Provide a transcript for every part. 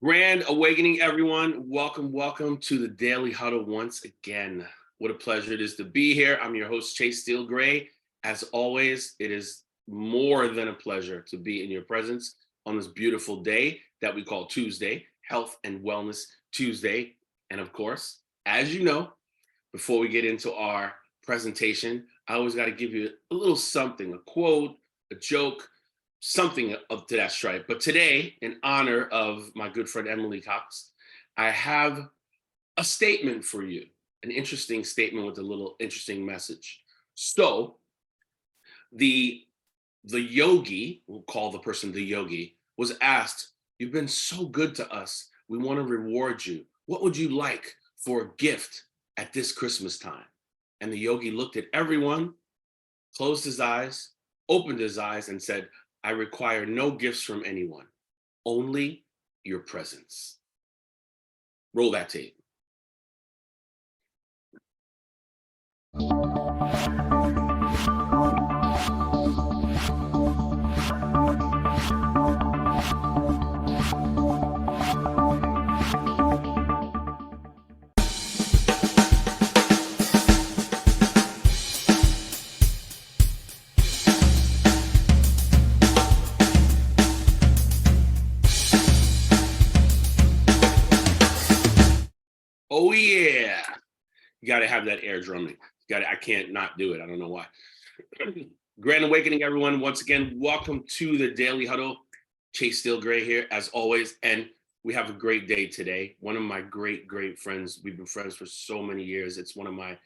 Grand awakening, everyone. Welcome to the Daily Huddle once again. What a pleasure it is to be here. I'm your host, Chase Steele Gray. As always, it is more than a pleasure to be in your presence on this beautiful day that we call Tuesday, Health and Wellness Tuesday. And of course, as you know, before we get into our presentation, I always got to give you a little something, a quote, a joke, something up to that stripe. But today, in honor of my good friend Emily Cox, I have a statement for you, an interesting statement with a little interesting message. So the yogi, we'll call the person the yogi, was asked, "You've been so good to us. We want to reward you. What would you like for a gift at this Christmas time?" And the yogi looked at everyone, closed his eyes, opened his eyes, and said, "I require no gifts from anyone, only your presence." Roll that tape. Oh yeah, you got to have that air drumming. I can't not do it. I don't know why. Grand awakening, everyone. Once again, welcome to the Daily Huddle. Chase Steele Gray here, as always, and we have a great day today. One of my great friends. We've been friends for so many years. It's one of my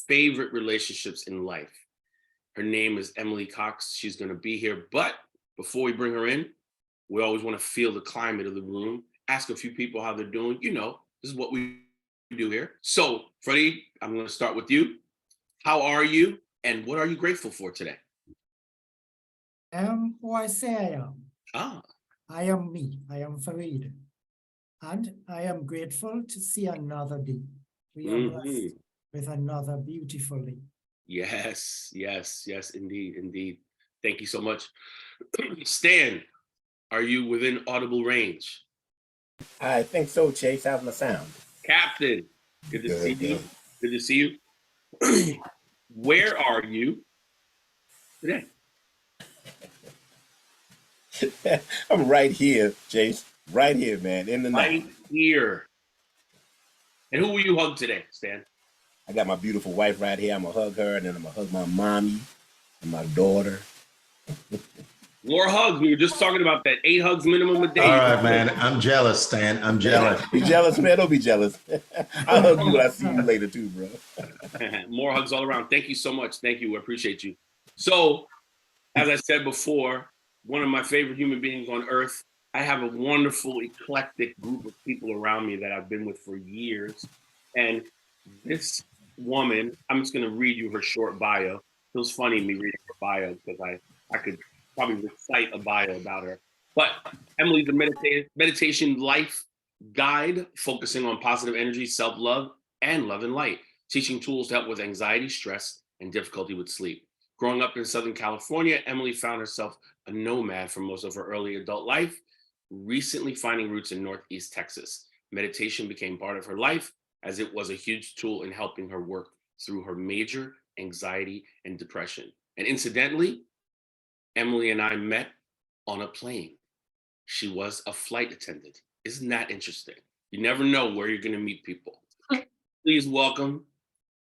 favorite relationships in life. Her name is Emily Cox. She's going to be here, but before we bring her in, we always want to feel the climate of the room. Ask a few people how they're doing. You know, this is what we do here. So, Freddie, I'm going to start with you. How are you, and what are you grateful for today? I am who I say I am. Ah, I am me. I am Farid. And I am grateful to see another day. We are blessed with another beautiful day. yes, indeed. Thank you so much. Stan, are you within audible range? I think so, Chase. How's my sound? Captain, good to see you. Good to see you. Where are you today? I'm right here, Chase. Right here, man, in the Right night. here. And who will you hug today, Stan? I got my beautiful wife right here. I'm going to hug her, and then I'm going to hug my mommy and my daughter. More hugs. We were just talking about that 8 hugs minimum a day. All right, man. I'm jealous, Stan. I'm jealous. You jealous, man? Don't be jealous. I'll hug you when I see you later, too, bro. More hugs all around. Thank you so much. Thank you. We appreciate you. So, as I said before, one of my favorite human beings on earth. I have a wonderful, eclectic group of people around me that I've been with for years. And this woman, I'm just going to read you her short bio. It was funny me reading her bio because I could probably recite a bio about her. But Emily's a meditation life guide focusing on positive energy, self-love, and love and light, teaching tools to help with anxiety, stress, and difficulty with sleep. Growing up in Southern California, Emily found herself a nomad for most of her early adult life, recently finding roots in Northeast Texas. Meditation became part of her life as it was a huge tool in helping her work through her major anxiety and depression. And incidentally, Emily and I met on a plane. She was a flight attendant. Isn't that interesting? You never know where you're going to meet people. Please welcome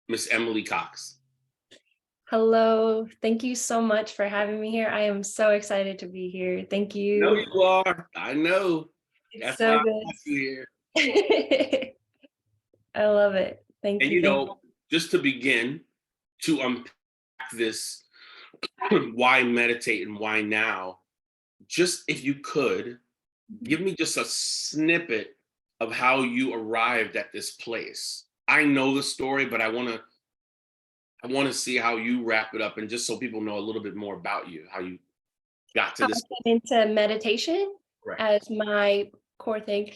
Miss Emily Cox. Hello. Thank you so much for having me here. I am so excited to be here. Thank you. No, you are. I know. It's so good. Here. I love it. Thank you. And you know, just to begin to unpack this, why meditate and why now, just if you could, give me just a snippet of how you arrived at this place. I know the story, but I want to see how you wrap it up, and just so people know a little bit more about you, how you got to this. Into meditation as my core thing.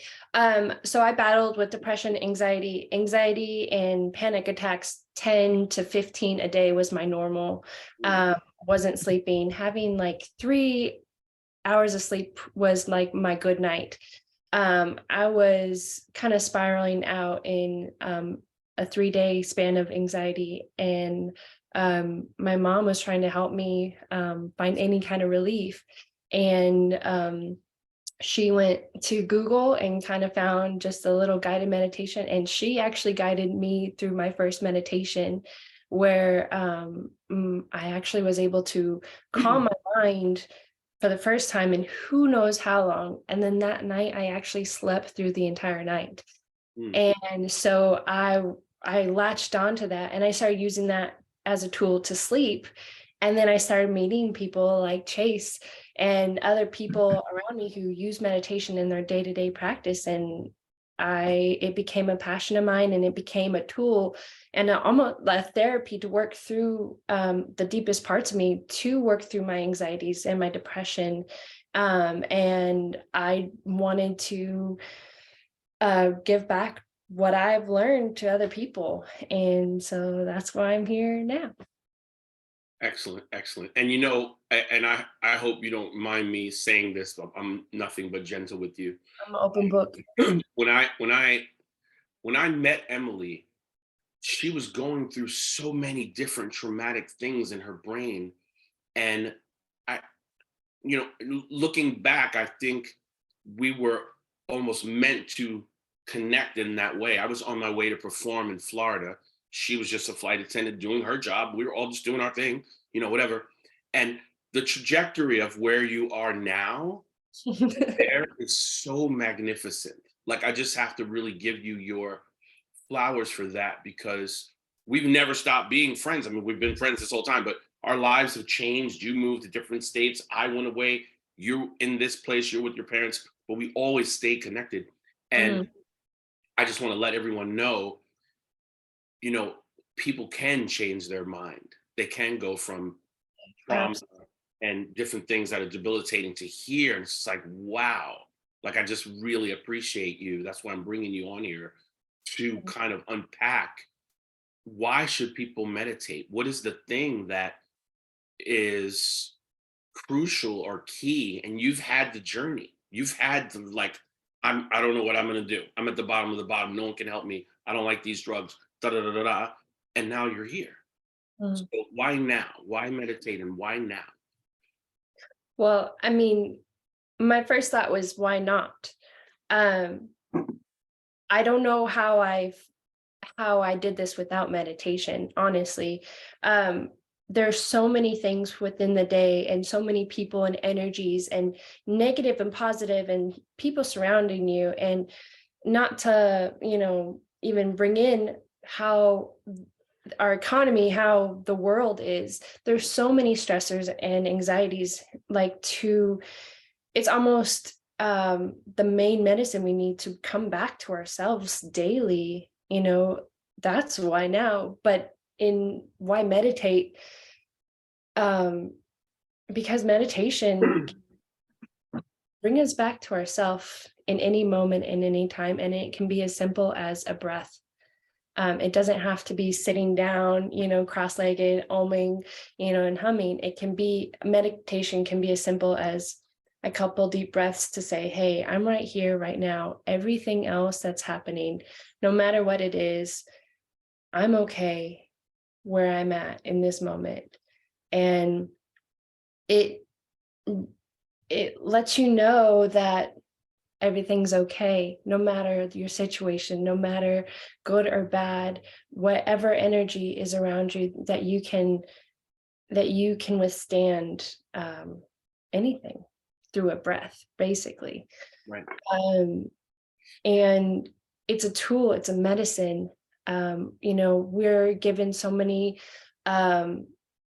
So I battled with depression, anxiety and panic attacks. 10 to 15 a day was my normal. Wasn't sleeping. Having like 3 hours of sleep was like my good night. I was kind of spiraling out in a 3-day span of anxiety, and my mom was trying to help me find any kind of relief. And she went to Google and kind of found just a little guided meditation. And she actually guided me through my first meditation, where I actually was able to calm my mind for the first time in who knows how long. And then that night, I actually slept through the entire night. And so I latched onto that, and I started using that as a tool to sleep. And then I started meeting people like Chase and other people around me who use meditation in their day-to-day practice. And it became a passion of mine, and it became a tool and almost a therapy to work through the deepest parts of me, to work through my anxieties and my depression. And I wanted to give back what I've learned to other people. And so that's why I'm here now. Excellent, excellent. And I hope you don't mind me saying this, but I'm nothing but gentle with you. I'm an open book. When I met Emily, she was going through so many different traumatic things in her brain. And looking back, I think we were almost meant to connect in that way. I was on my way to perform in Florida. She was just a flight attendant doing her job. We were all just doing our thing, whatever. And the trajectory of where you are now there is so magnificent. Like, I just have to really give you your flowers for that, because we've never stopped being friends. I mean, we've been friends this whole time, but our lives have changed. You moved to different states. I went away. You're in this place. You're with your parents, but we always stay connected. And I just want to let everyone know, people can change their mind. They can go from trauma and different things that are debilitating to here. And it's like, wow, like, I just really appreciate you. That's why I'm bringing you on here to kind of unpack, why should people meditate? What is the thing that is crucial or key? And you've had the journey. You've had the, like, I don't know what I'm going to do. I'm at the bottom of the bottom. No one can help me. I don't like these drugs. Da da da da da. And now you're here. So why now? Why meditate, and why now? Well, I mean, my first thought was, why not? I don't know how I did this without meditation, honestly. There's so many things within the day, and so many people and energies, and negative and positive, and people surrounding you, and not to, even bring in how our economy, how the world is. There's so many stressors and anxieties, it's almost the main medicine we need to come back to ourselves daily. That's why now. But why meditate? Because meditation bring us back to ourselves in any moment, in any time, and it can be as simple as a breath. It doesn't have to be sitting down, cross-legged, oming, and humming. Meditation can be as simple as a couple deep breaths to say, hey, I'm right here, right now. Everything else that's happening, no matter what it is, I'm okay where I'm at in this moment. And it lets you know that everything's okay, no matter your situation, no matter good or bad, whatever energy is around you, that you can withstand anything through a breath, basically. Right. And it's a tool, it's a medicine. We're given so many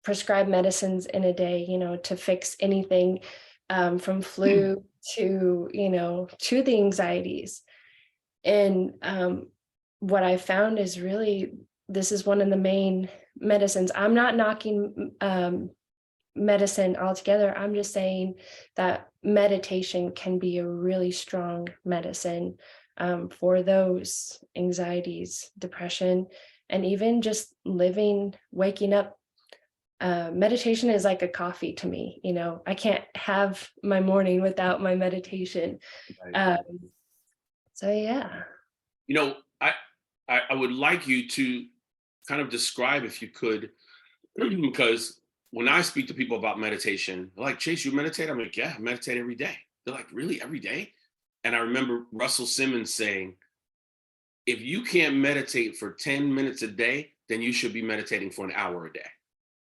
prescribed medicines in a day, to fix anything, from flu to the anxieties. And what I found is really, this is one of the main medicines. I'm not knocking medicine altogether. I'm just saying that meditation can be a really strong medicine for those anxieties, depression, and even just waking up. Meditation is like a coffee to me. I can't have my morning without my meditation. Right. So yeah. You know, I would like you to kind of describe, if you could, because when I speak to people about meditation, they're like, Chase, you meditate? I'm like, yeah, I meditate every day. They're like, really, every day? And I remember Russell Simmons saying, if you can't meditate for 10 minutes a day, then you should be meditating for an hour a day.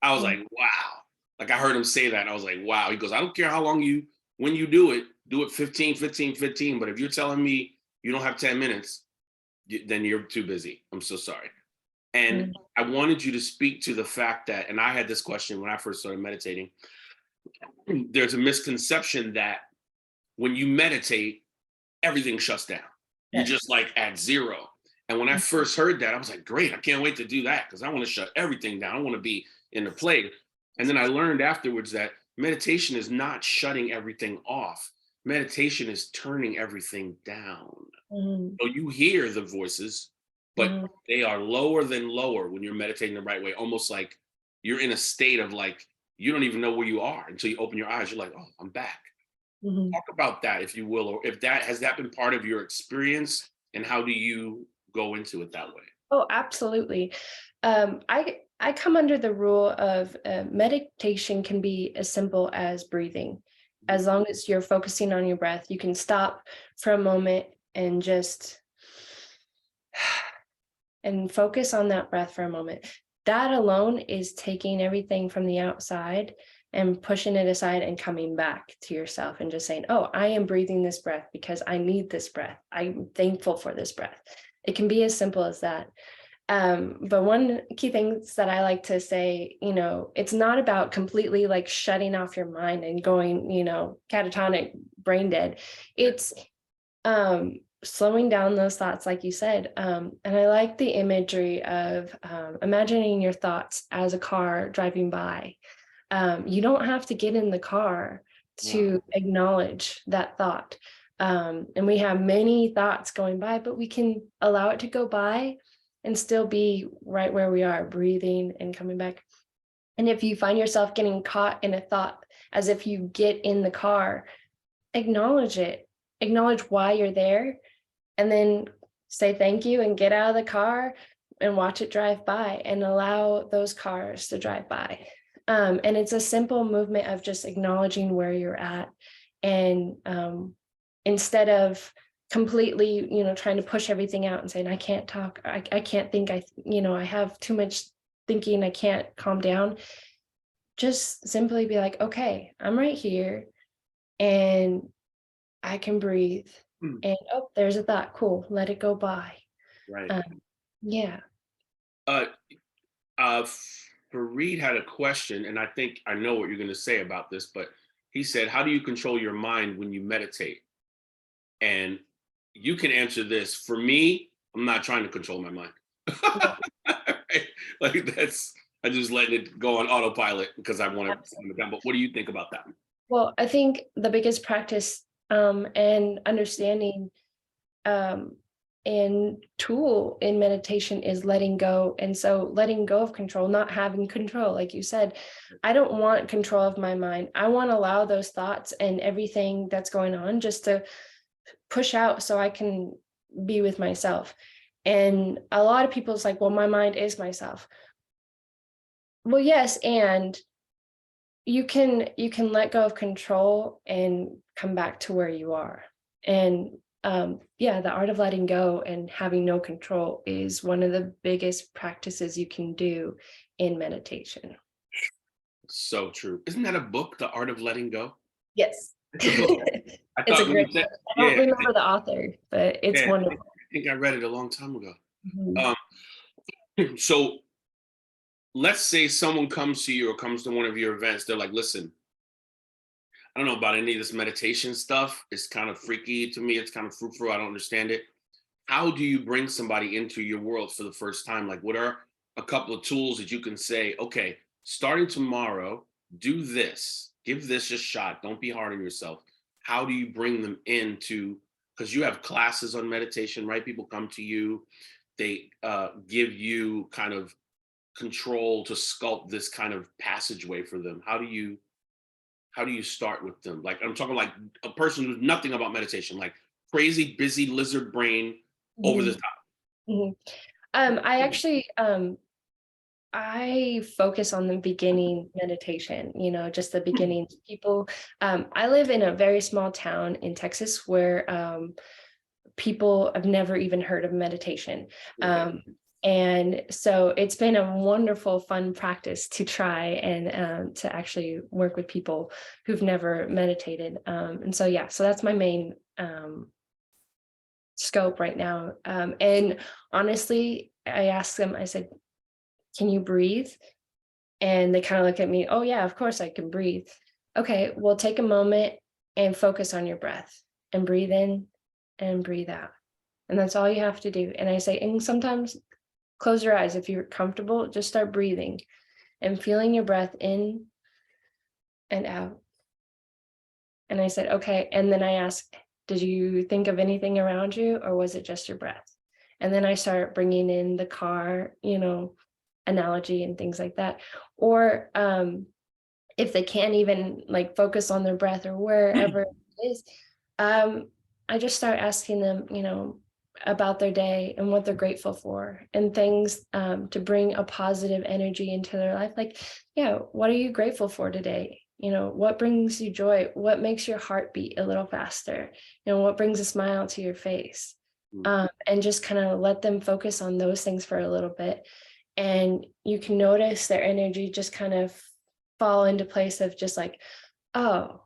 I was like, wow. Like, I heard him say that. And I was like, wow. He goes, I don't care how long when you do it 15, 15, 15. But if you're telling me you don't have 10 minutes, then you're too busy. I'm so sorry. And I wanted you to speak to the fact that, and I had this question when I first started meditating, there's a misconception that when you meditate, everything shuts down. You're just like at zero. And when I first heard that, I was like, great, I can't wait to do that because I want to shut everything down. I want to be in the play. And then I learned afterwards that meditation is not shutting everything off. Meditation is turning everything down. So you hear the voices, but they are lower than lower when you're meditating the right way, almost like you're in a state of like, you don't even know where you are until you open your eyes. You're like, oh, I'm back. Talk about that, if you will, or if that has that been part of your experience, and how do you go into it that way? Oh, absolutely. I come under the rule of meditation can be as simple as breathing. As long as you're focusing on your breath, you can stop for a moment and just and focus on that breath for a moment. That alone is taking everything from the outside and pushing it aside and coming back to yourself and just saying, oh, I am breathing this breath because I need this breath. I'm thankful for this breath. It can be as simple as that. But one key things that I like to say, it's not about completely like shutting off your mind and going, catatonic, brain dead. It's slowing down those thoughts, like you said. And I like the imagery of imagining your thoughts as a car driving by. You don't have to get in the car to acknowledge that thought. And we have many thoughts going by, but we can allow it to go by and still be right where we are, breathing and coming back. And if you find yourself getting caught in a thought, as if you get in the car, acknowledge it, acknowledge why you're there, and then say thank you and get out of the car and watch it drive by and allow those cars to drive by. And it's a simple movement of just acknowledging where you're at. And instead of completely, trying to push everything out and saying, I can't talk, I can't think, I have too much thinking, I can't calm down. Just simply be like, okay, I'm right here and I can breathe. And oh, there's a thought. Cool. Let it go by. Right. Yeah. Fareed had a question, and I think I know what you're going to say about this, but he said, how do you control your mind when you meditate? And you can answer this. For me, I'm not trying to control my mind. Right? Like I just letting it go on autopilot because I want to. But what do you think about that? Well, I think the biggest practice and understanding and tool in meditation is letting go. And so letting go of control, not having control, like you said, I don't want control of my mind. I want to allow those thoughts and everything that's going on just to push out so I can be with myself. And a lot of people's like, well, my mind is myself. Well, yes, and you can let go of control and come back to where you are. And the art of letting go and having no control is one of the biggest practices you can do in meditation. So true. Isn't that a book, The Art of Letting Go? Yes. It's a great book. I don't remember the author, but it's wonderful. I think I read it a long time ago. Mm-hmm. So let's say someone comes to you or comes to one of your events. They're like, listen, I don't know about any of this meditation stuff. It's kind of freaky to me. It's kind of fruitful. I don't understand it. How do you bring somebody into your world for the first time? Like, what are a couple of tools that you can say, okay, starting tomorrow, do this, give this a shot. Don't be hard on yourself. How do you bring them into, because you have classes on meditation, right? People come to you, they give you kind of control to sculpt this kind of passageway for them. How do you start with them? Like, I'm talking like a person who's nothing about meditation, like crazy busy lizard brain over the top. Mhm. I actually, I focus on the beginning meditation, just the beginning. People, I live in a very small town in Texas where people have never even heard of meditation. And so it's been a wonderful, fun practice to try and to actually work with people who've never meditated. And so, yeah, so that's my main scope right now. And honestly, I asked them, I said, can you breathe? And they kind of look at me, oh yeah, of course I can breathe. Okay, well, take a moment and focus on your breath and breathe in and breathe out. And that's all you have to do. And I say, and sometimes close your eyes. If you're comfortable, just start breathing and feeling your breath in and out. And I said, okay. And then I asked, did you think of anything around you, or was it just your breath? And then I start bringing in the car, analogy and things like that. Or if they can't even like focus on their breath or wherever it is, I just start asking them, about their day and what they're grateful for, and things to bring a positive energy into their life. Like, yeah, what are you grateful for today? What brings you joy? What makes your heart beat a little faster? What brings a smile to your face? And just kind of let them focus on those things for a little bit. And you can notice their energy just kind of fall into place of just like, oh,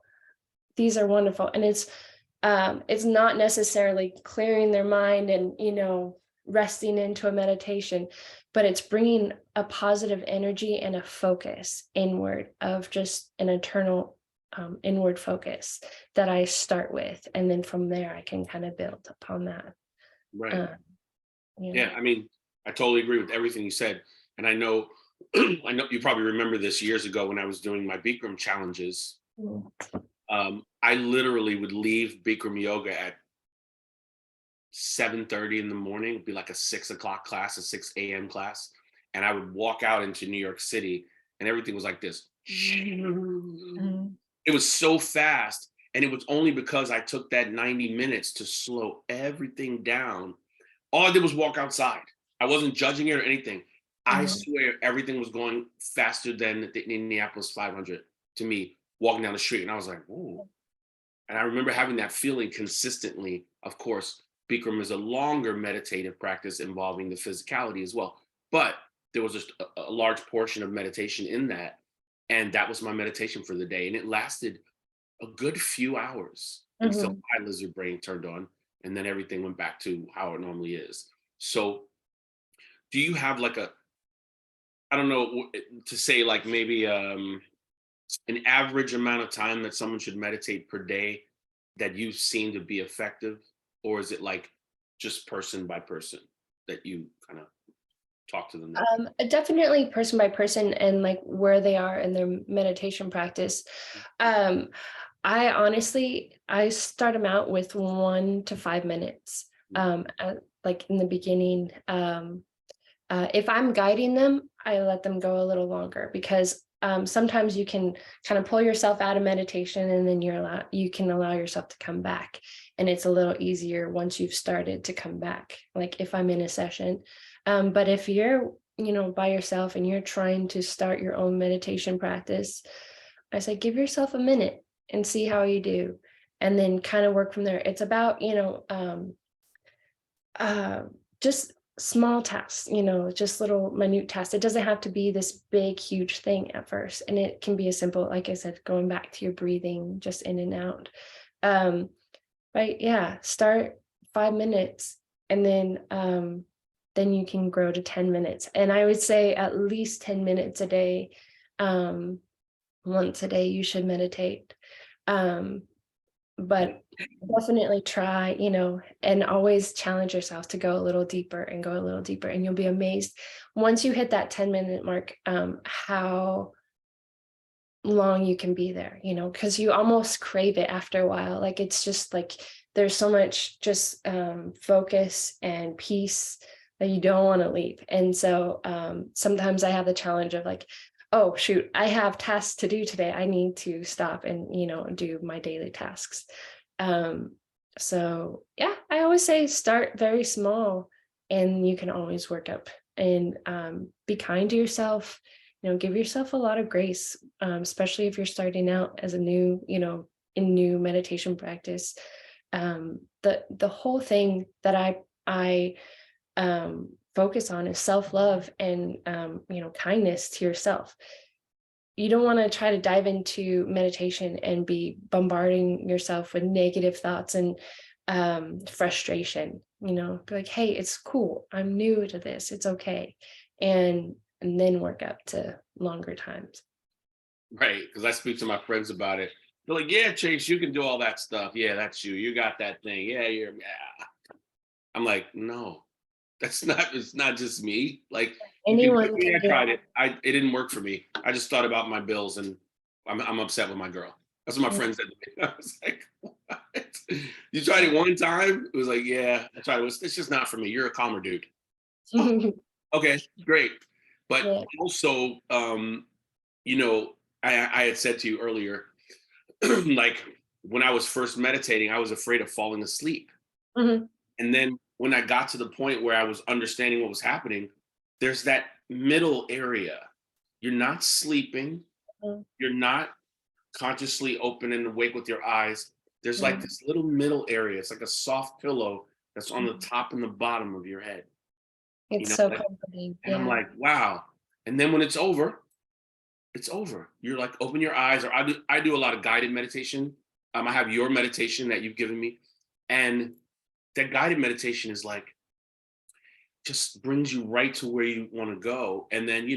these are wonderful. And it's not necessarily clearing their mind and, resting into a meditation, but it's bringing a positive energy and a focus inward of just an eternal inward focus that I start with. And then from there, I can kind of build upon that. Right. Yeah. I mean, I totally agree with everything you said. And I know you probably remember this years ago when I was doing my Bikram challenges. I literally would leave Bikram yoga at 7:30 in the morning. It'd be like a 6 o'clock class, a 6 a.m. class. And I would walk out into New York City and everything was like this. It was so fast. And it was only because I took that 90 minutes to slow everything down. All I did was walk outside. I wasn't judging it or anything. I swear everything was going faster than the Indianapolis 500 to me, walking down the street. And I was like, ooh. And I remember having that feeling consistently. Of course, Bikram is a longer meditative practice involving the physicality as well. But there was just a large portion of meditation in that. And that was my meditation for the day. And it lasted a good few hours until my lizard brain turned on. And then everything went back to how it normally is. So do you have like I don't know to say, like maybe an average amount of time that someone should meditate per day that you've seen to be effective? Or is it like just person by person that you kind of talk to them? Definitely person by person and like where they are in their meditation practice. I start them out with 1 to 5 minutes, like in the beginning. If I'm guiding them, I let them go a little longer because sometimes you can kind of pull yourself out of meditation and then you can allow yourself to come back. And it's a little easier once you've started to come back, like if I'm in a session. But if you're, by yourself and you're trying to start your own meditation practice, I say, give yourself a minute and see how you do. And then kind of work from there. It's about, just small tasks, just little minute tasks. It doesn't have to be this big, huge thing at first. And it can be as simple, like I said, going back to your breathing, just in and out. Right. Yeah. Start 5 minutes and then you can grow to 10 minutes. And I would say at least 10 minutes a day. Once a day, you should meditate. But definitely try, and always challenge yourself to go a little deeper and go a little deeper. And you'll be amazed once you hit that 10-minute mark, how long you can be there, because you almost crave it after a while. Like, it's just like, there's so much just focus and peace that you don't want to leave. And so sometimes I have the challenge of like, oh, shoot, I have tasks to do today. I need to stop and, do my daily tasks. So yeah, I always say start very small and you can always work up, and be kind to yourself, give yourself a lot of grace, especially if you're starting out as a new, in new meditation practice. The whole thing that I focus on is self-love and kindness to yourself. You don't want to try to dive into meditation and be bombarding yourself with negative thoughts and frustration. Be like, hey, it's cool, I'm new to this, it's okay. And then work up to longer times. Right, because I speak to my friends about it. They're like, yeah, Chase, you can do all that stuff. Yeah, that's you. You got that thing. Yeah. I'm like, no, it's not just me. Like, you can Anyone I can do tried it. it didn't work for me. I just thought about my bills and I'm upset with my girl. That's what my friend said to me. I was like, what? You tried it one time? It was like, yeah, I tried it. It's just not for me. You're a calmer dude. Oh, okay, great. But Yeah. also, I had said to you earlier, like when I was first meditating, I was afraid of falling asleep. Mhm. And then when I got to the point where I was understanding what was happening, there's that middle area. You're not sleeping, Mhm. you're not consciously open and awake with your eyes. There's like Mhm. this little middle area. It's like a soft pillow that's on the Mhm. top and the bottom of your head. It's so Like, comforting. and I'm Yeah. like, wow. And then when it's over, it's over. You're like, open your eyes, or I do a lot of guided meditation. I have your meditation that you've given me. And that guided meditation is like, just brings you right to where you want to go. And then,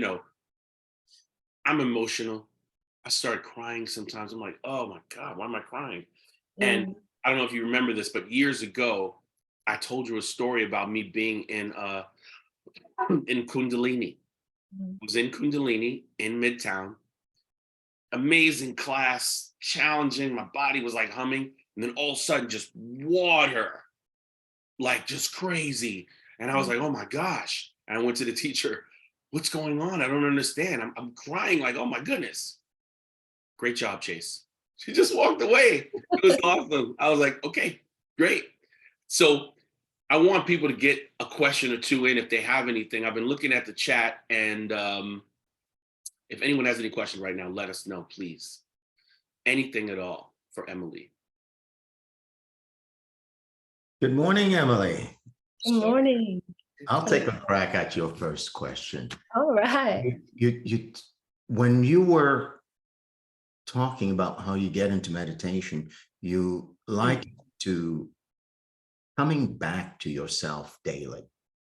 I'm emotional. I start crying sometimes. I'm like, oh my God, why am I crying? And Mm. I don't know if you remember this, but years ago, I told you a story about me being in Kundalini. Mhm. I was in Kundalini in Midtown. Amazing class, challenging. My body was like humming. And then all of a sudden, just water, like just crazy. And I was like, oh my gosh. And I went to the teacher, what's going on? I don't understand. I'm crying like, oh my goodness. Great job, Chase. She just walked away. It was awesome. I was like, okay, great. So I want people to get a question or two in if they have anything. I've been looking at the chat, and if anyone has any questions right now, let us know, please. Anything at all for Emily. Good morning, Emily. Good morning. I'll take a crack at your first question. All right. When you were talking about how you get into meditation, you like to coming back to yourself daily.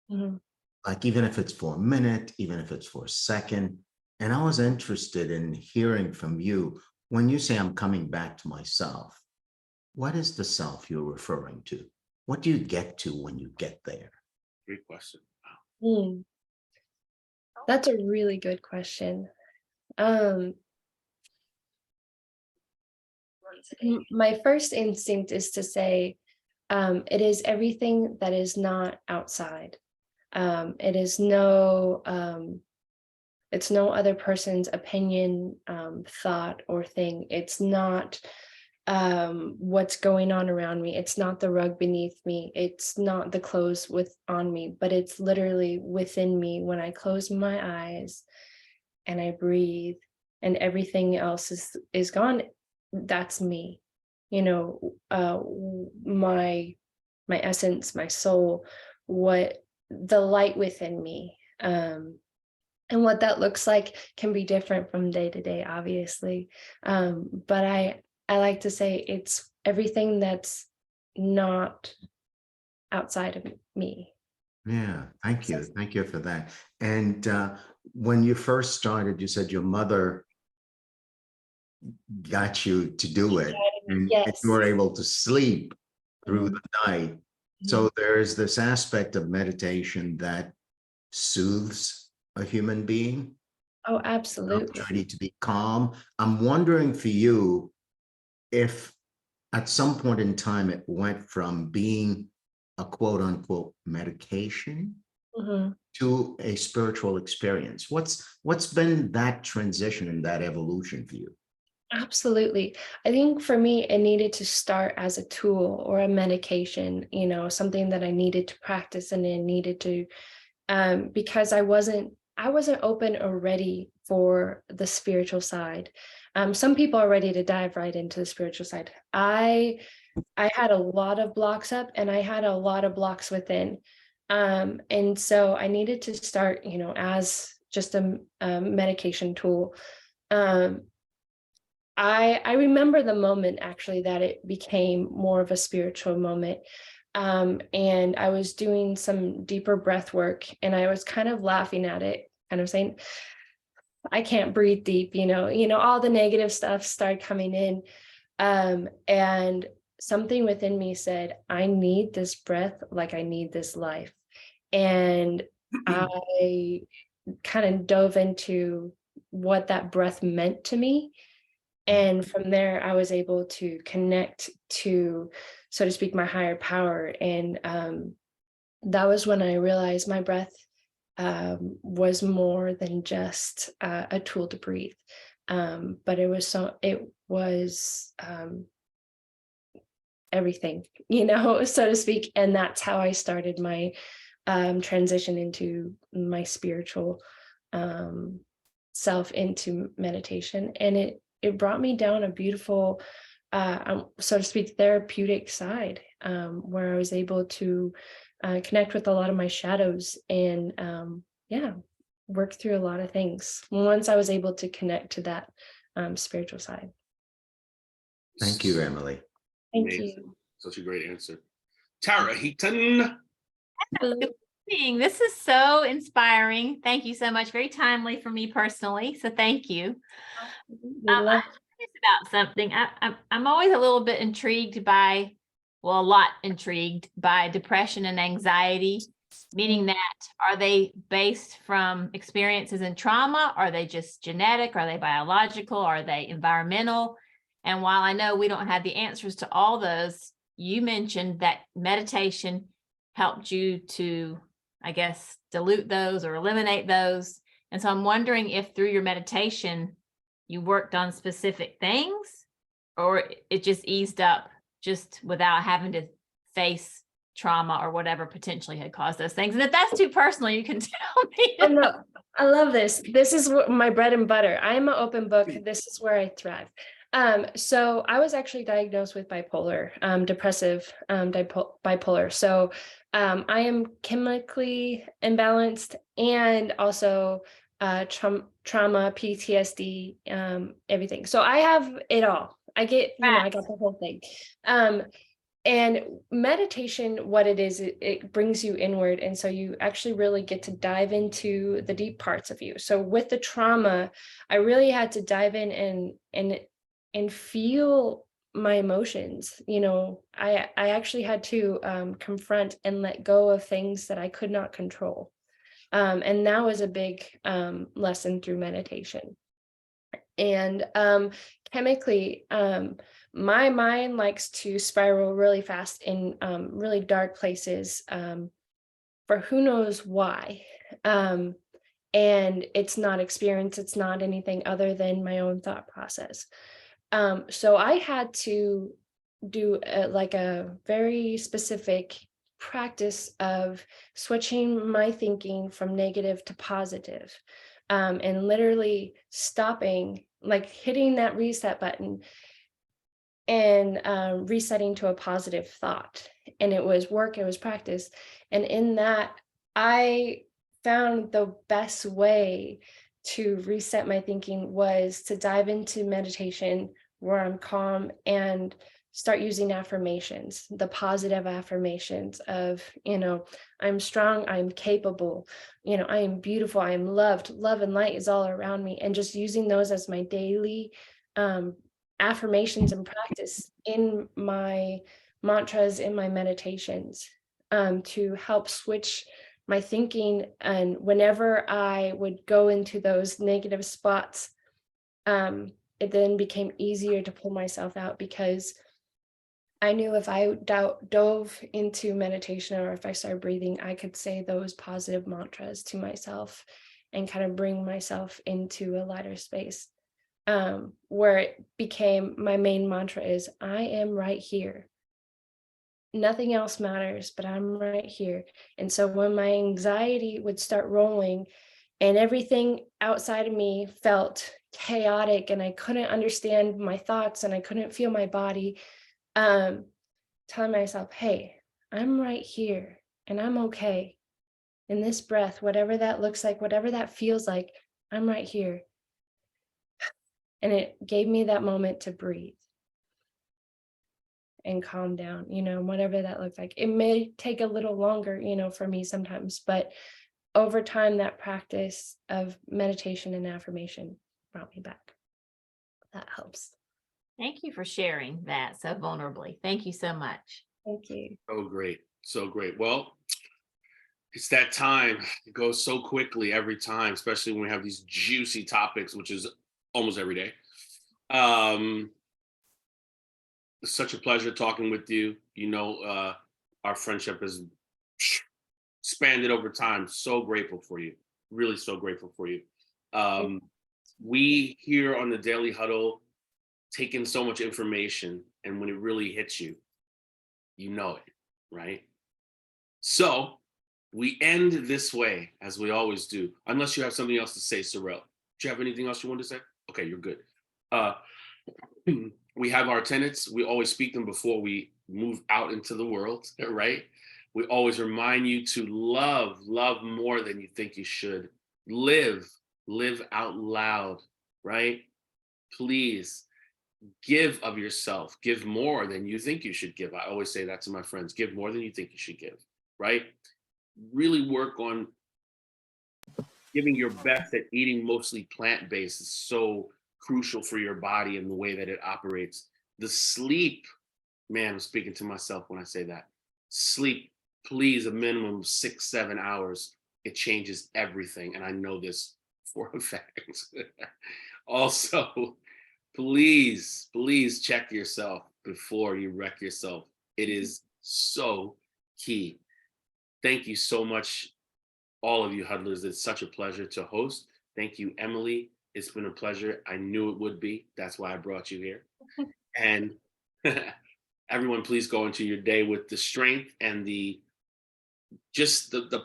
Mhm. Like even if it's for a minute, even if it's for a second. And I was interested in hearing from you when you say I'm coming back to myself. What is the self you're referring to? What do you get to when you get there? Great question. Mm. That's a really good question. My first instinct is to say, it is everything that is not outside. It is it's no other person's opinion, thought, or thing. It's not what's going on around me. It's not the rug beneath me. It's not the clothes on me, but it's literally within me when I close my eyes and I breathe and everything else is gone. That's me. My essence, my soul, what the light within me. And what that looks like can be different from day to day, obviously. But I like to say it's everything that's not outside of me. Yeah, thank you. Thank you for that. And when you first started, you said your mother got you to do it and you Yes. were able to sleep through Mhm. the night. So Mhm. there is this aspect of meditation that soothes a human being, Oh, an absolutely. opportunity to be calm. I'm wondering for you if at some point in time it went from being a quote unquote medication Mhm. to a spiritual experience. What's been that transition and that evolution for you? Absolutely. I think for me, it needed to start as a tool or a medication, something that I needed to practice and then needed to, because I wasn't open or ready for the spiritual side. Some people are ready to dive right into the spiritual side. I had a lot of blocks up and I had a lot of blocks within. And so I needed to start, as just a medication tool. I remember the moment actually that it became more of a spiritual moment. And I was doing some deeper breath work and I was kind of laughing at it, kind of saying, I can't breathe deep, all the negative stuff started coming in. And something within me said, I need this breath like I need this life. And I kind of dove into what that breath meant to me. And from there, I was able to connect to, so to speak, my higher power. And that was when I realized my breath was more than just a tool to breathe. But it was everything, so to speak. And that's how I started my transition into my spiritual self, into meditation. And it brought me down a beautiful, so to speak, therapeutic side, where I was able to connect with a lot of my shadows and work through a lot of things once I was able to connect to that spiritual side. Thank you, Emily. Thank Amazing. you. Such a great answer. Tara Heaton. Hello. Good evening. This is so inspiring. Thank you so much. Very timely for me personally. So thank you. I'm curious about something. I'm always a little bit intrigued by, well, a lot intrigued by depression and anxiety, meaning that are they based from experiences and trauma? Are they just genetic? Are they biological? Are they environmental? And while I know we don't have the answers to all those, you mentioned that meditation helped you to, I guess, dilute those or eliminate those. And so I'm wondering if through your meditation, you worked on specific things, or it just eased up just without having to face trauma or whatever potentially had caused those things. And if that's too personal, you can tell me. Oh, no, I love this. This is my bread and butter. I am an open book. This is where I thrive. So I was actually diagnosed with bipolar, depressive, bipolar. So I am chemically imbalanced and also trauma, PTSD, everything. So I have it all. I get, I got the whole thing. And meditation, what it is, it brings you inward. And so you actually really get to dive into the deep parts of you. So with the trauma, I really had to dive in and feel my emotions. I actually had to confront and let go of things that I could not control. And that was a big lesson through meditation. And chemically, my mind likes to spiral really fast in really dark places for who knows why. And it's not experience, it's not anything other than my own thought process. So I had to do a very specific practice of switching my thinking from negative to positive, and literally stopping, like hitting that reset button and resetting to a positive thought. And it was work, it was practice. And in that, I found the best way to reset my thinking was to dive into meditation where I'm calm and start using affirmations, the positive affirmations of, I'm strong, I'm capable, I am beautiful, I am loved, love and light is all around me. And just using those as my daily affirmations and practice in my mantras, in my meditations, to help switch my thinking. And whenever I would go into those negative spots, it then became easier to pull myself out, because I knew if I dove into meditation or if I started breathing, I could say those positive mantras to myself and kind of bring myself into a lighter space. where it became my main mantra is, I am right here. Nothing else matters, but I'm right here. And so when my anxiety would start rolling and everything outside of me felt chaotic and I couldn't understand my thoughts and I couldn't feel my body, telling myself, hey, I'm right here and I'm okay. In this breath, whatever that looks like, whatever that feels like, I'm right here. And it gave me that moment to breathe and calm down, whatever that looks like. It may take a little longer, for me sometimes, but over time, that practice of meditation and affirmation brought me back. That helps. Thank you for sharing that so vulnerably. Thank you so much. Thank you. So great. So great. Well, it's that time. It goes so quickly every time, especially when we have these juicy topics, which is almost every day. It's such a pleasure talking with you. Our friendship has expanded over time. So grateful for you. Really so grateful for you. We here on the Daily Huddle take in so much information, and when it really hits you, you know it, right? So we end this way, as we always do, unless you have something else to say, Sorrel. Do you have anything else you want to say? Okay, you're good. We have our tenets. We always speak them before we move out into the world, right? We always remind you to love more than you think you should. Live out loud, right? Please give of yourself. Give more than you think you should give. I always say that to my friends. Give more than you think you should give, right? Really work on giving your best at eating mostly plant-based is so crucial for your body and the way that it operates. The sleep, man, I'm speaking to myself when I say that. Sleep, please, a minimum of 6-7 hours. It changes everything. And I know this for a fact. Also, please check yourself before you wreck yourself. It is so key. Thank you so much, all of you huddlers. It's such a pleasure to host. Thank you, Emily. It's been a pleasure. I knew it would be. That's why I brought you here. And everyone, please go into your day with the strength and the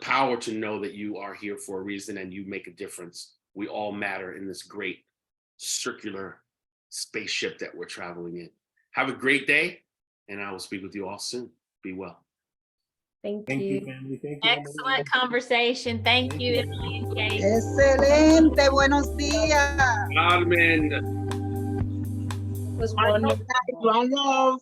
power to know that you are here for a reason and you make a difference. We all matter in this great circular spaceship that we're traveling in. Have a great day, and I will speak with you all soon. Be well. Thank you. family. Thank you, Excellent conversation. Thank you, Emily and Kate. Excelente, buenos días. Amen. It was wonderful. One love.